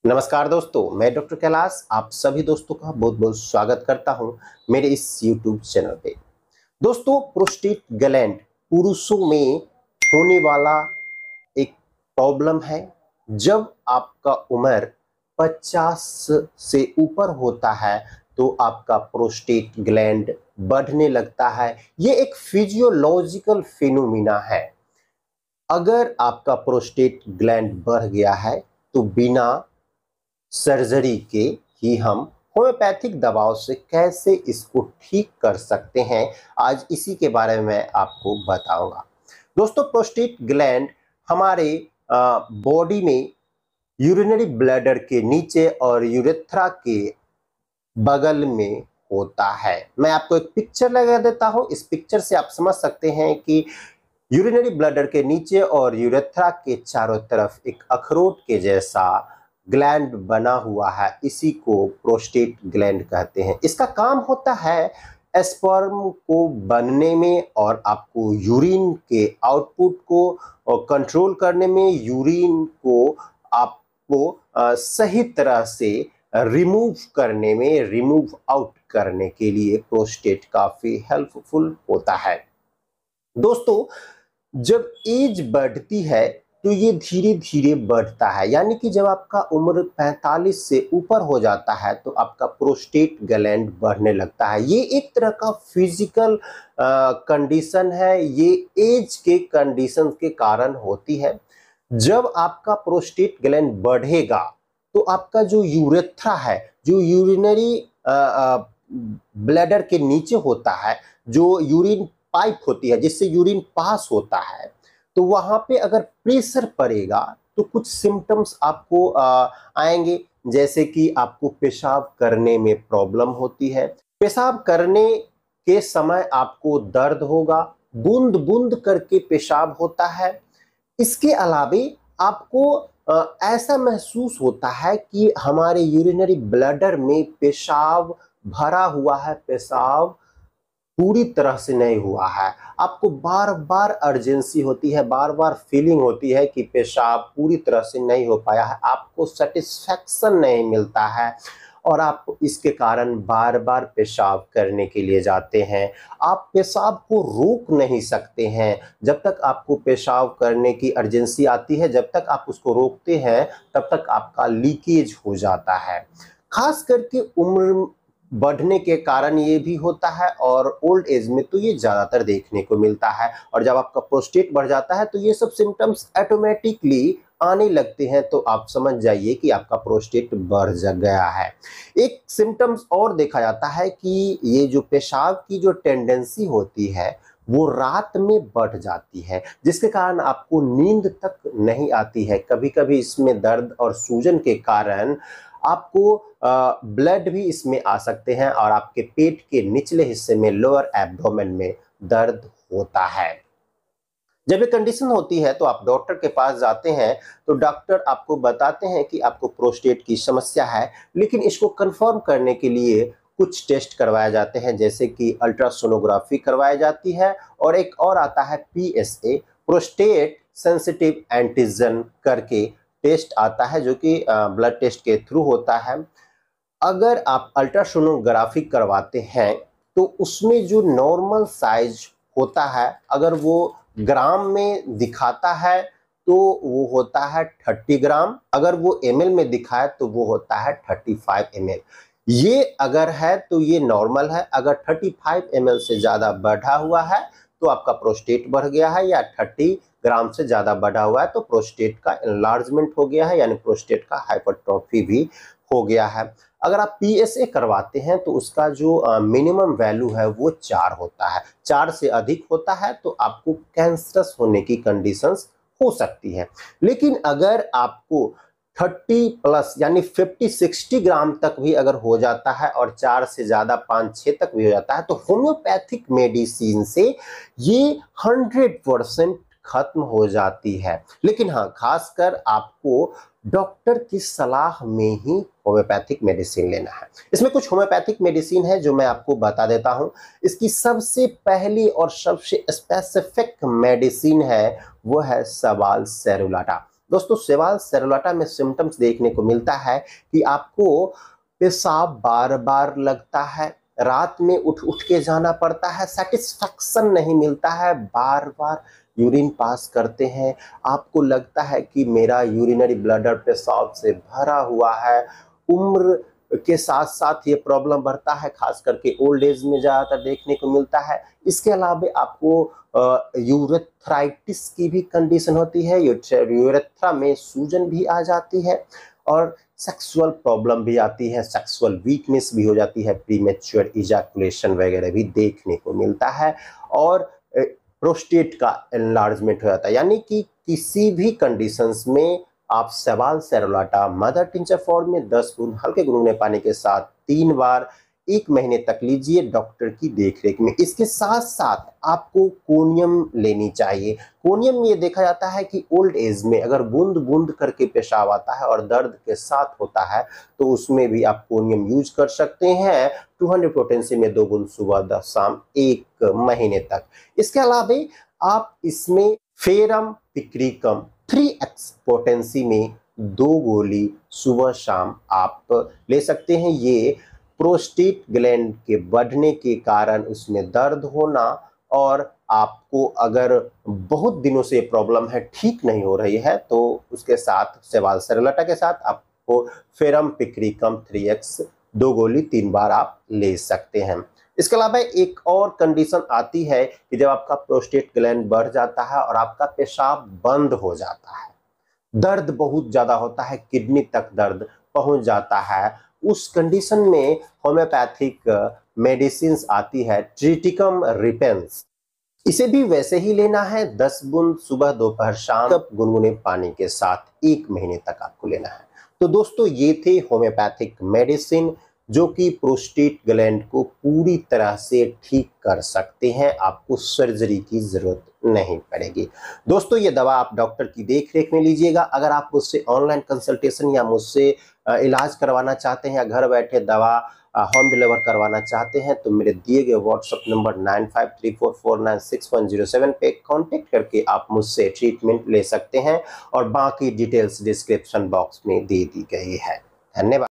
नमस्कार दोस्तों, मैं डॉक्टर कैलाश आप सभी दोस्तों का बहुत बहुत स्वागत करता हूं मेरे इस YouTube चैनल पे। दोस्तों, प्रोस्टेट ग्लैंड पुरुषों में होने वाला एक प्रॉब्लम है। जब आपका उम्र 50 से ऊपर होता है तो आपका प्रोस्टेट ग्लैंड बढ़ने लगता है। ये एक फिजियोलॉजिकल फिनोमिना है। अगर आपका प्रोस्टेट ग्लैंड बढ़ गया है तो बिना सर्जरी के ही हम होम्योपैथिक दवाओं से कैसे इसको ठीक कर सकते हैं, आज इसी के बारे में मैं आपको बताऊंगा। दोस्तों, प्रोस्टेट ग्लैंड हमारे बॉडी में यूरिनरी ब्लैडर के नीचे और यूरेथ्रा के बगल में होता है। मैं आपको एक पिक्चर लगा देता हूं। इस पिक्चर से आप समझ सकते हैं कि यूरिनरी ब्लैडर के नीचे और यूरेथ्रा के चारों तरफ एक अखरोट के जैसा ग्लैंड बना हुआ है। इसी को प्रोस्टेट ग्लैंड कहते हैं। इसका काम होता है स्पर्म को बनने में और आपको यूरिन के आउटपुट को कंट्रोल करने में, यूरिन को आपको सही तरह से रिमूव करने में, रिमूव आउट करने के लिए प्रोस्टेट काफी हेल्पफुल होता है। दोस्तों, जब एज बढ़ती है तो ये धीरे धीरे बढ़ता है, यानी कि जब आपका उम्र 45 से ऊपर हो जाता है तो आपका प्रोस्टेट ग्लैंड बढ़ने लगता है। ये एक तरह का फिजिकल कंडीशन है। ये एज के कंडीशन के कारण होती है। जब आपका प्रोस्टेट ग्लैंड बढ़ेगा तो आपका जो यूरेथ्रा है, जो यूरिनरी ब्लैडर के नीचे होता है, जो यूरिन पाइप होती है जिससे यूरिन पास होता है, तो वहां पे अगर प्रेशर पड़ेगा तो कुछ सिम्टम्स आपको आएंगे, जैसे कि आपको पेशाब करने में प्रॉब्लम होती है। पेशाब करने के समय आपको दर्द होगा, बूंद बूंद करके पेशाब होता है। इसके अलावे आपको ऐसा महसूस होता है कि हमारे यूरिनरी ब्लैडर में पेशाब भरा हुआ है, पेशाब पूरी तरह से नहीं हुआ है। आपको बार बार अर्जेंसी होती है, बार बार फीलिंग होती है कि पेशाब पूरी तरह से नहीं हो पाया है, आपको सेटिस्फैक्शन नहीं मिलता है और आप इसके कारण बार बार पेशाब करने के लिए जाते हैं। आप पेशाब को रोक नहीं सकते हैं। जब तक आपको पेशाब करने की अर्जेंसी आती है, जब तक आप उसको रोकते हैं तब तक आपका लीकेज हो जाता है। खास करके उम्र बढ़ने के कारण ये भी होता है और ओल्ड एज में तो ये ज़्यादातर देखने को मिलता है। और जब आपका प्रोस्टेट बढ़ जाता है तो ये सब सिम्टम्स ऑटोमेटिकली आने लगते हैं, तो आप समझ जाइए कि आपका प्रोस्टेट बढ़ गया है। एक सिम्टम्स और देखा जाता है कि ये जो पेशाब की जो टेंडेंसी होती है वो रात में बढ़ जाती है, जिसके कारण आपको नींद तक नहीं आती है। कभी कभी इसमें दर्द और सूजन के कारण आपको ब्लड भी इसमें आ सकते हैं और आपके पेट के निचले हिस्से में, लोअर एब्डोमेन में दर्द होता है। जब ये कंडीशन होती है तो आप डॉक्टर के पास जाते हैं तो डॉक्टर आपको बताते हैं कि आपको प्रोस्टेट की समस्या है, लेकिन इसको कंफर्म करने के लिए कुछ टेस्ट करवाए जाते हैं, जैसे कि अल्ट्रासोनोग्राफी करवाई जाती है और एक और आता है PSA, प्रोस्टेट सेंसिटिव एंटीजन करके टेस्ट आता है, जो कि ब्लड टेस्ट के थ्रू होता है। अगर आप अल्ट्रासोनोग्राफी करवाते हैं तो उसमें जो नॉर्मल साइज होता है, अगर वो ग्राम में दिखाता है तो वो होता है 30 ग्राम, अगर वो ml में दिखाए तो वो होता है 35 ml। ये अगर है तो ये नॉर्मल है। अगर 35 ml से ज़्यादा बढ़ा हुआ है तो आपका प्रोस्टेट बढ़ गया है, या 30 ग्राम से ज़्यादा बढ़ा हुआ है तो प्रोस्टेट का एनलार्जमेंट हो गया है, यानी प्रोस्टेट का हाइपरट्रॉफी भी हो गया है। अगर आप PSA करवाते हैं तो उसका जो मिनिमम वैल्यू है वो 4 होता है। 4 से अधिक होता है तो आपको कैंसरस होने की कंडीशंस हो सकती है। लेकिन अगर आपको 30 प्लस यानी 50-60 ग्राम तक भी अगर हो जाता है और 4 से ज़्यादा 5-6 तक भी हो जाता है तो होम्योपैथिक मेडिसिन से ये 100% खत्म हो जाती है। लेकिन हाँ, खासकर आपको डॉक्टर की सलाह में ही होम्योपैथिक मेडिसिन लेना है। इसमें कुछ होम्योपैथिक मेडिसिन है जो मैं आपको बता देता हूं। इसकी सबसे पहली और सबसे स्पेसिफिक मेडिसिन है वो है सवाल सेरुलाटा। दोस्तों सेवाल सेरुलाटा में सिम्टम्स देखने को मिलता है कि आपको पेशाब बार बार लगता है, रात में उठ उठ के जाना पड़ता है, सेटिस्फैक्शन नहीं मिलता है, बार बार यूरिन पास करते हैं, आपको लगता है कि मेरा यूरिनरी ब्लडर पेशाब से भरा हुआ है। उम्र के साथ साथ ये प्रॉब्लम बढ़ता है, खास करके ओल्ड एज में ज़्यादातर देखने को मिलता है। इसके अलावा आपको यूरेथ्राइटिस की भी कंडीशन होती है, यूरेथ्रा में सूजन भी आ जाती है और सेक्सुअल प्रॉब्लम भी आती है, सेक्सुअल वीकनेस भी हो जाती है, प्रीमेच्योर इजैकुलेशन वगैरह भी देखने को मिलता है और प्रोस्टेट का एनलार्जमेंट हो जाता है। यानी कि किसी भी कंडीशंस में आप सेवाल सेरुलाटा मदर टिंचर फॉर्म में 10 बूंद हल्के गुनगुने पानी के साथ 3 बार 1 महीने तक लीजिए डॉक्टर की देखरेख में। इसके साथ साथ आपको कोनियम लेनी चाहिए। कोनियम में ये देखा जाता है कि ओल्ड एज में अगर बूंद बूंद करके पेशाब आता है और दर्द के साथ होता है तो उसमें भी आप कोनियम यूज कर सकते हैं 200 पोटेंसी में 2 बूंद सुबह 10 शाम 1 महीने तक। इसके अलावा आप इसमें फेरम पिक्रिकम 3x पोटेंसी में 2 गोली सुबह शाम आप ले सकते हैं। ये प्रोस्टेट ग्लैंड के बढ़ने के कारण उसमें दर्द होना और आपको अगर बहुत दिनों से प्रॉब्लम है, ठीक नहीं हो रही है, तो उसके साथ सेवाल सेरुलाटा के साथ आपको फेरम पिक्रिकम 3x 2 गोली 3 बार आप ले सकते हैं। इसके अलावा एक और कंडीशन आती है कि जब आपका प्रोस्टेट ग्लैंड बढ़ जाता है और आपका पेशाब बंद हो जाता है, दर्द बहुत ज्यादा होता है, किडनी तक दर्द पहुंच जाता है, उस कंडीशन में होम्योपैथिक मेडिसिन आती है ट्रिटिकम रिपेंस। इसे भी वैसे ही लेना है 10 बूंद सुबह दोपहर शाम गुनगुने पानी के साथ 1 महीने तक आपको लेना है। तो दोस्तों ये थे होम्योपैथिक मेडिसिन जो कि प्रोस्टेट ग्लैंड को पूरी तरह से ठीक कर सकते हैं, आपको सर्जरी की जरूरत नहीं पड़ेगी। दोस्तों ये दवा आप डॉक्टर की देखरेख में लीजिएगा। अगर आप मुझसे ऑनलाइन कंसल्टेशन या मुझसे इलाज करवाना चाहते हैं या घर बैठे दवा होम डिलीवर करवाना चाहते हैं तो मेरे दिए गए व्हाट्सएप नंबर 9534496107 पे कांटेक्ट करके आप मुझसे ट्रीटमेंट ले सकते हैं और बाकी डिटेल्स डिस्क्रिप्शन बॉक्स में दे दी गई है। धन्यवाद।